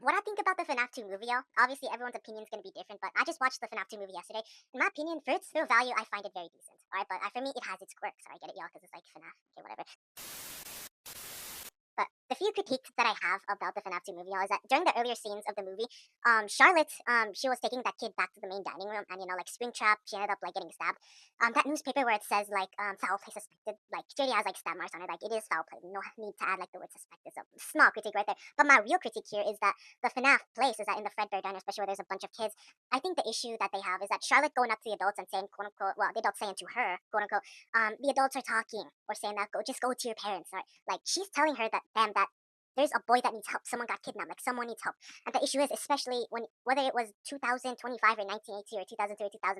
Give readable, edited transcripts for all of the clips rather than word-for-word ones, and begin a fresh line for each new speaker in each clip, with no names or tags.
what I think about the FNAF 2 movie, y'all, obviously everyone's opinion is going to be different, but I just watched the FNAF 2 movie yesterday. In my opinion, for its thrill value, I find it very decent. Alright, but for me, it has its quirks. I get it, y'all, because it's like FNAF. Okay, whatever. But the few critiques that I have about the FNAF 2 movie is that during the earlier scenes of the movie, Charlotte, she was taking that kid back to the main dining room, and like Springtrap, she ended up like getting stabbed. That newspaper where it says like foul play suspected, like JD has like stab marks on it, like it is foul play. No need to add like the word suspected. So small critique right there. But my real critique here is that the FNAF place is that in the Fredbear Diner, especially where there's a bunch of kids. I think the issue that they have is that Charlotte going up to the adults and saying quote unquote, well, the adults saying to her quote unquote, the adults are talking or saying that just go to your parents, right? Like she's telling her that them that there's a boy that needs help. Someone got kidnapped. Like someone needs help. And the issue is, especially when whether it was 2025 or 1980 or 2003 or 2012,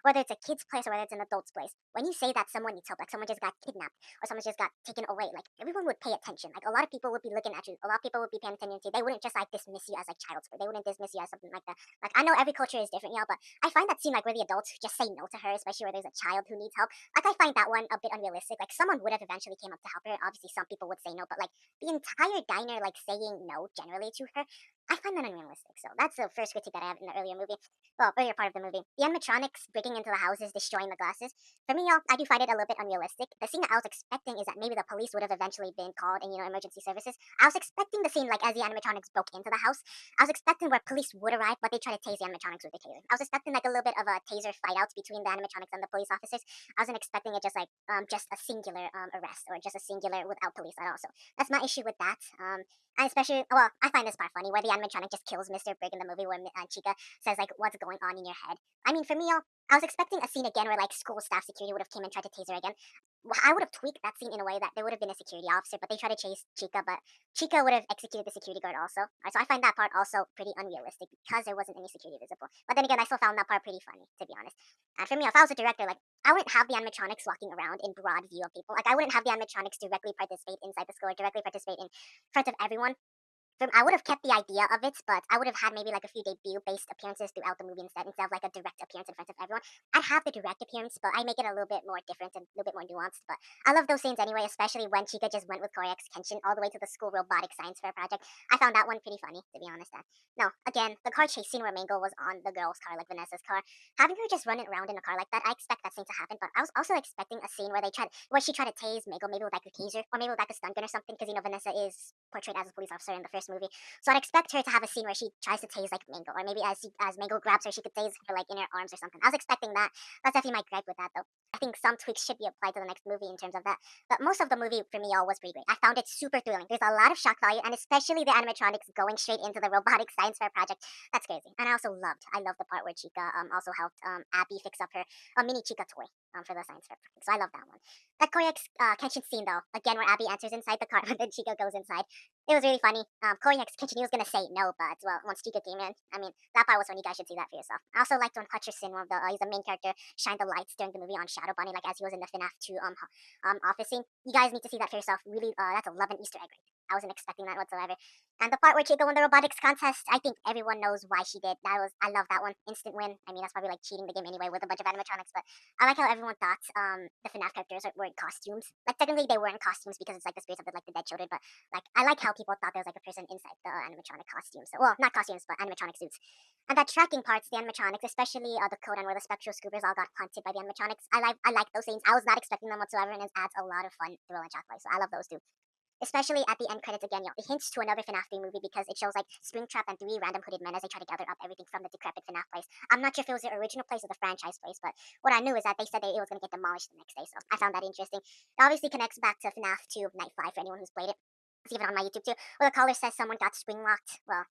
whether it's a kid's place or whether it's an adult's place, when you say that someone needs help, like someone just got kidnapped or someone just got taken away, like everyone would pay attention. Like a lot of people would be looking at you. A lot of people would be paying attention to you. They wouldn't just like dismiss you as like child's play. They wouldn't dismiss you as something like that. Like I know every culture is different, y'all, but I find that scene like where the adults just say no to her, especially where there's a child who needs help. Like I find that one a bit unrealistic. Like someone would have eventually came up to help her. Obviously, some people would say no, but like the entire diner like saying no generally to her, I find that unrealistic. So that's the first critique that I have in the earlier movie. Well, earlier part of the movie. The animatronics breaking into the houses, destroying the glasses. For me, y'all, I do find it a little bit unrealistic. The scene that I was expecting is that maybe the police would have eventually been called and, emergency services. I was expecting the scene like as the animatronics broke into the house. I was expecting where police would arrive, but they try to tase the animatronics with the taser. I was expecting like a little bit of a taser fight outs between the animatronics and the police officers. I wasn't expecting it just like just a singular arrest or just a singular without police at all. So that's my issue with that. And especially, well, I find this part funny where the animatronic just kills Mr. Big in the movie where Chica says, like, what's going on in your head? I mean, for me, I was expecting a scene again where, like, school staff security would have came and tried to tase her again. Well, I would have tweaked that scene in a way that there would have been a security officer, but they tried to chase Chica, but Chica would have executed the security guard also. So I find that part also pretty unrealistic because there wasn't any security visible. But then again, I still found that part pretty funny, to be honest. And for me, if I was a director, like, I wouldn't have the animatronics walking around in broad view of people. Like, I wouldn't have the animatronics directly participate inside the school or directly participate in front of everyone. I would have kept the idea of it, but I would have had maybe like a few debut-based appearances throughout the movie instead of like a direct appearance in front of everyone. I'd have the direct appearance, but I make it a little bit more different and a little bit more nuanced. But I love those scenes anyway, especially when Chica just went with Koryak's Kenshin all the way to the school robotic science fair project. I found that one pretty funny, to be honest. No, again, the car chase scene where Mango was on the girl's car, like Vanessa's car, having her just running around in a car like that, I expect that scene to happen. But I was also expecting a scene where she tried to tase Mango, maybe with like a taser, or maybe with like a stun gun or something, because Vanessa is portrayed as a police officer in the first movie. So I'd expect her to have a scene where she tries to tase like Mango, or maybe as Mango grabs her, she could tase her like in her arms or something. I was expecting that. That's definitely my gripe with that, though. I think some tweaks should be applied to the next movie in terms of that. But most of the movie for me all was pretty great. I found it super thrilling. There's a lot of shock value, and especially the animatronics going straight into the robotic science fair project. That's crazy. And I loved the part where Chica also helped Abby fix up her mini Chica toy for the science fair project. So I love that one. That Koryak's Kenshin scene though, again where Abby enters inside the car, and then Chica goes inside. It was really funny. Koryak's Kitchen, he was gonna say no, but well, once Chica came in, I mean, that part was funny. You guys should see that for yourself. I also liked when Hutcherson, he's the main character, shined the lights during the movie on Shadow Bunny, like as he was in the FNAF 2 office scene. You guys need to see that for yourself. Really, that's a love and Easter egg right there. I wasn't expecting that whatsoever. And the part where Chica won the robotics contest, I think everyone knows why she did. I love that one. Instant win. I mean, that's probably like cheating the game anyway with a bunch of animatronics, but I like how everyone thought the FNAF characters were in costumes. Like technically they were in costumes because it's like the spirits of like the dead children, but like I like how people thought there was like a person inside the animatronic costumes. So, well, not costumes, but animatronic suits. And that tracking parts, the animatronics, especially the code and where the spectral scoopers all got hunted by the animatronics. I like those scenes. I was not expecting them whatsoever, and it adds a lot of fun, thrill, and shock value. So I love those too. Especially at the end credits again, it hints to another FNAF 3 movie because it shows like Springtrap and three random hooded men as they try to gather up everything from the decrepit FNAF place. I'm not sure if it was the original place or the franchise place, but what I knew is that they said that it was going to get demolished the next day, so I found that interesting. It obviously connects back to FNAF 2 Night 5 for anyone who's played it. It's even on my YouTube too, where the caller says someone got spring locked. Well,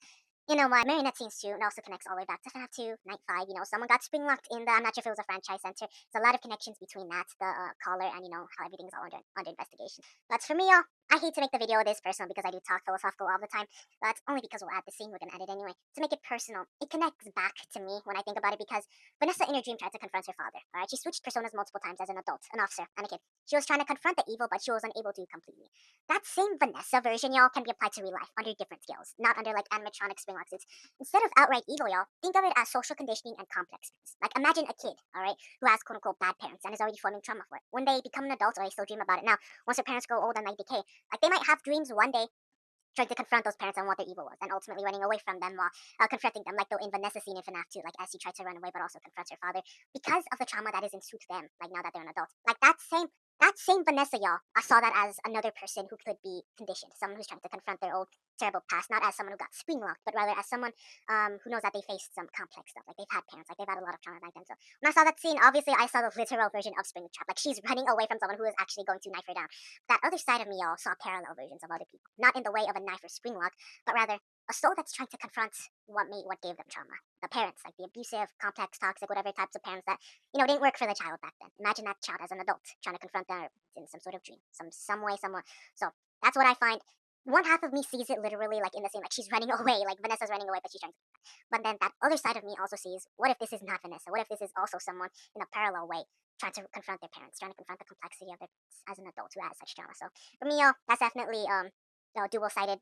my marionette scenes too, and also connects all the way back to FNAF 2, Night 5. Someone got spring locked in the, I'm not sure if it was a franchise center. There's a lot of connections between that, the caller, and how everything's all under investigation. But for me, y'all, I hate to make the video this personal because I do talk philosophical all the time, but only because we'll add the scene, we're gonna add it anyway. To make it personal, it connects back to me when I think about it because Vanessa in her dream tried to confront her father. Alright, she switched personas multiple times as an adult, an officer, and a kid. She was trying to confront the evil, but she was unable to completely. That same Vanessa version, y'all, can be applied to real life under different scales, not under like animatronic spring lock suits. Instead of outright evil, y'all, think of it as social conditioning and complex things. Like imagine a kid, alright, who has quote unquote bad parents and is already forming trauma for it. When they become an adult or they still dream about it now, once their parents grow old and like decay, like they might have dreams one day trying to confront those parents on what their evil was, and ultimately running away from them while confronting them, like though in Vanessa's scene in FNAF 2, like as she tried to run away but also confronts her father because of the trauma that is ensued to them, like now that they're an adult. Like that same Vanessa, y'all, I saw that as another person who could be conditioned, someone who's trying to confront their old terrible past, not as someone who got spring locked, but rather as someone who knows that they faced some complex stuff, like they've had parents, like they've had a lot of trauma back then. So when I saw that scene, obviously I saw the literal version of Springtrap, like she's running away from someone who is actually going to knife her down. That other side of me, y'all, saw parallel versions of other people, not in the way of a knife or spring lock, but rather a soul that's trying to confront what gave them trauma. The parents, like the abusive, complex, toxic, whatever types of parents that didn't work for the child back then. Imagine that child as an adult trying to confront them in some sort of dream, some way, somewhere. So that's what I find. One half of me sees it literally like in the same, like she's running away, like Vanessa's running away, but she's trying to. But then that other side of me also sees, what if this is not Vanessa? What if this is also someone in a parallel way trying to confront their parents, trying to confront the complexity of it as an adult who has such trauma? So for me, that's definitely dual-sided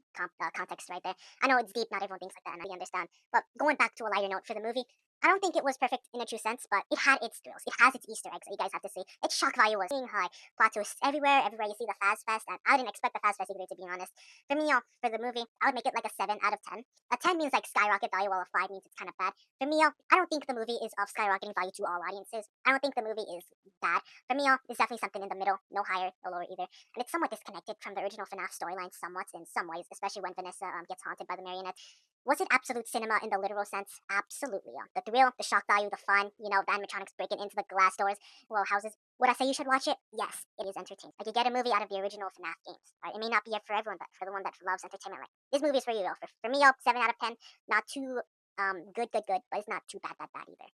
context right there. I know it's deep, not everyone thinks like that, and I understand. But going back to a lighter note for the movie, I don't think it was perfect in a true sense, but it had its thrills. It has its Easter eggs that you guys have to see. Its shock value was being high. Plot twists everywhere. Everywhere you see the Faz Fest, and I didn't expect the Faz Fest either, to be honest. For me, for the movie, I would make it like a 7 out of 10. A 10 means like skyrocket value, while a 5 means it's kind of bad. For me, I don't think the movie is of skyrocketing value to all audiences. I don't think the movie is bad. For me, it's definitely something in the middle, no higher, no lower either. And it's somewhat disconnected from the original FNAF storyline somewhat in some ways, especially when Vanessa gets haunted by the marionette. Was it absolute cinema in the literal sense? Absolutely. Yeah. The thrill, the shock value, the fun, the animatronics breaking into the glass doors, little houses. Would I say you should watch it? Yes, it is entertaining. Like you get a movie out of the original FNAF games. Right? It may not be for everyone, but for the one that loves entertainment, like this movie is for you. Though. For me, 7 out of 10. Not too good, but it's not too bad either.